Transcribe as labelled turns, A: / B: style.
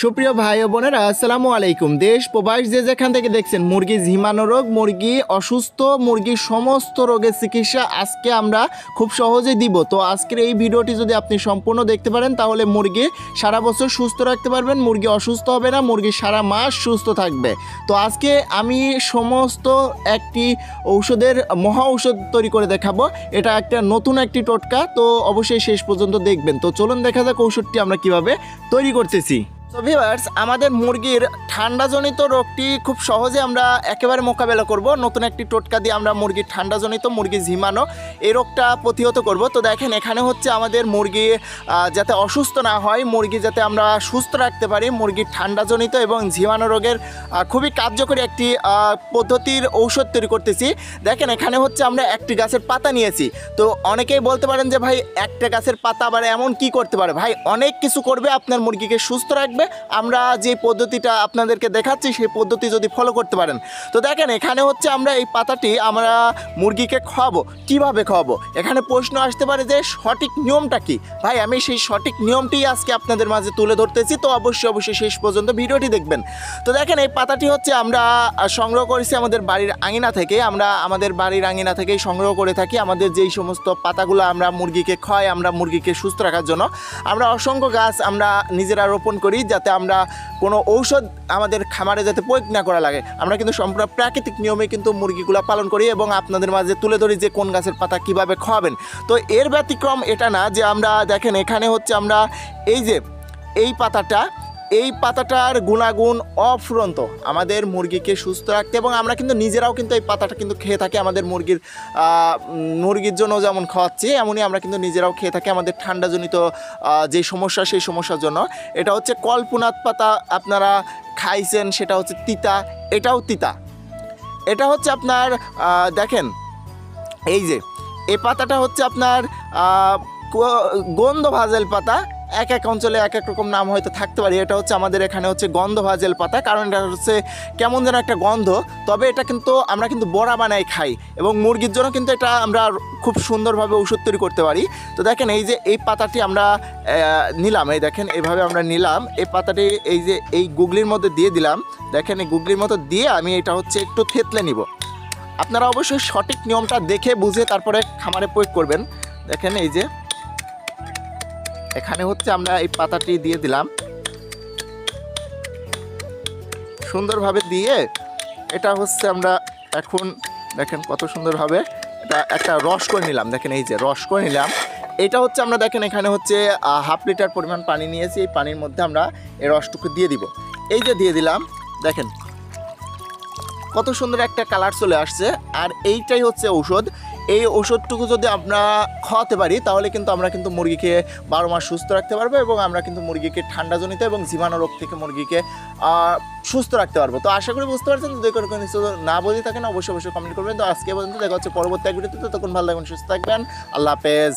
A: সুপ্রিয় ভাই ও বোনেরা, আসসালামু আলাইকুম। দেশ প্রবাস যে যেখান থেকে দেখছেন, মুরগি ঝিমানো রোগ, মুরগি অসুস্থ, মুরগির সমস্ত রোগের চিকিৎসা আজকে আমরা খুব সহজেই দিব। তো আজকের এই ভিডিওটি যদি আপনি সম্পূর্ণ দেখতে পারেন তাহলে মুরগি সারা বছর সুস্থ রাখতে পারবেন, মুরগি অসুস্থ হবে না, মুরগি সারা মাস সুস্থ থাকবে। তো আজকে আমি সমস্ত একটি ঔষধের মহা ঔষধ তৈরি করে দেখাবো। এটা একটা নতুন একটি টোটকা, তো অবশ্যই শেষ পর্যন্ত দেখবেন। তো চলুন দেখা যাক ঔষধটি আমরা কিভাবে তৈরি করতেছি। তো ভিউয়ার্স, আমাদের মুরগির ঠান্ডাজনিত রোগটি খুব সহজে আমরা একেবারে মোকাবেলা করব। নতুন একটি টোটকা দিয়ে আমরা মুরগির ঠান্ডাজনিত, মুরগি ঝিমানো এই রোগটা প্রতিহত করব। তো দেখেন, এখানে হচ্ছে আমাদের মুরগি যাতে অসুস্থ না হয়, মুরগি যাতে আমরা সুস্থ রাখতে পারি, মুরগির ঠান্ডাজনিত এবং ঝিমানো রোগের খুবই কার্যকরী একটি পদ্ধতির ঔষধ তৈরি করতেছি। দেখেন, এখানে হচ্ছে আমরা একটি গাছের পাতা নিয়েছি। তো অনেকেই বলতে পারেন যে ভাই, একটা গাছের পাতা আবার এমন কি করতে পারে? ভাই, অনেক কিছু করবে, আপনার মুরগিকে সুস্থ রাখবে। আমরা যে পদ্ধতিটা আপনাদেরকে দেখাচ্ছি সেই পদ্ধতি যদি ফলো করতে পারেন। তো দেখেন, এখানে হচ্ছে আমরা এই পাতাটি আমরা মুরগিকে খাওয়াবো। কিভাবে খাওয়াবো? এখানে প্রশ্ন আসতে পারে যে সঠিক নিয়মটা কি? ভাই, আমি সেই সঠিক নিয়মটি আজকে আপনাদের মাঝে তুলে ধরতেছি। তো অবশ্যই শেষ পর্যন্ত ভিডিওটি দেখবেন। তো দেখেন, এই পাতাটি হচ্ছে আমরা সংগ্রহ করেছি আমাদের বাড়ির আঙিনা থেকে। আমরা আমাদের বাড়ির আঙিনা থেকেই সংগ্রহ করে থাকি। আমাদের যেই সমস্ত পাতাগুলো আমরা মুরগিকে খাওয়াই, আমরা মুরগিকে সুস্থ রাখার জন্য আমরা অসংখ্য গাছ আমরা নিজেরা রোপণ করি, যাতে আমরা কোনো ঔষধ আমাদের খামারে যাতে প্রয়োগ না করা লাগে। আমরা কিন্তু সম্পূর্ণ প্রাকৃতিক নিয়মে কিন্তু মুরগিগুলো পালন করি এবং আপনাদের মাঝে তুলে ধরি যে কোন গাছের পাতা কিভাবে খাওয়াবেন। তো এর ব্যতিক্রম এটা না যে আমরা দেখেন, এখানে হচ্ছে আমরা এই পাতাটার গুণাগুণ অফুরন্ত, আমাদের মুরগিকে সুস্থ রাখতে, এবং আমরা কিন্তু নিজেরাও কিন্তু এই পাতাটা কিন্তু খেয়ে থাকি। আমাদের মুরগির জন্য যেমন খাওয়াচ্ছি, এমনই আমরা কিন্তু নিজেরাও খেয়ে থাকি আমাদের ঠান্ডাজনিত যে সমস্যা, সেই সমস্যার জন্য। এটা হচ্ছে কল্পনাত পাতা, আপনারা খাইছেন, সেটা হচ্ছে তিতা, এটাও তিতা। এটা হচ্ছে আপনার দেখেন, এই পাতাটা হচ্ছে আপনার গন্ধ ভাজেল পাতা। এক এক অঞ্চলে এক এক রকম নাম হয়তো থাকতে পারে। এটা হচ্ছে আমাদের এখানে হচ্ছে গন্ধ ভাজেল পাতা, কারণ এটা হচ্ছে কেমন যেন একটা গন্ধ। তবে এটা কিন্তু আমরা কিন্তু বড়া বানাই খাই, এবং মুরগির জন্য কিন্তু এটা আমরা খুব সুন্দরভাবে ওষুধ তৈরি করতে পারি। তো দেখেন, এই পাতাটি আমরা নিলাম, এই দেখেন এইভাবে আমরা নিলাম এই পাতাটি, এই গুগলির মধ্যে দিয়ে দিলাম। দেখেন, এই গুগলির মতো দিয়ে আমি এটা হচ্ছে একটু থেতলে নিব। আপনারা অবশ্যই সঠিক নিয়মটা দেখে বুঝে তারপরে খামারে প্রয়োগ করবেন। দেখেন, এখানে হচ্ছে আমরা এই পাতাটি দিয়ে দিলাম সুন্দরভাবে দিয়ে। এটা হচ্ছে আমরা এখন দেখেন কত সুন্দরভাবে এটা একটা রস করে নিলাম। দেখেন, রস করে নিলাম। এটা হচ্ছে আমরা দেখেন, এখানে হচ্ছে হাফ লিটার পরিমাণ পানি নিয়েছি। এই পানির মধ্যে আমরা এই রসটুকু দিয়ে দিব। দিয়ে দিলাম। দেখেন কত সুন্দর একটা কালার চলে আসছে। আর এইটাই হচ্ছে ঔষধ। এই ওষুধটুকু যদি আমরা খাওয়াতে পারি তাহলে কিন্তু আমরা কিন্তু মুরগিকে 12 মাস সুস্থ রাখতে পারবো, এবং আমরা কিন্তু মুরগিকে ঠান্ডাজনিত এবং জীবাণু রোগ থেকে মুরগিকে সুস্থ রাখতে পারবো। তো আশা করি বুঝতে পারছেন। যদি কোনো কিছু না বুঝে থাকেন অবশ্যই কমেন্ট করবেন। তো আজকে পর্যন্ত দেখা হচ্ছে পরবর্তী এক ভিডিওতে। তখন ভালো থাকবেন, সুস্থ থাকবেন। আল্লাহ হাফেজ।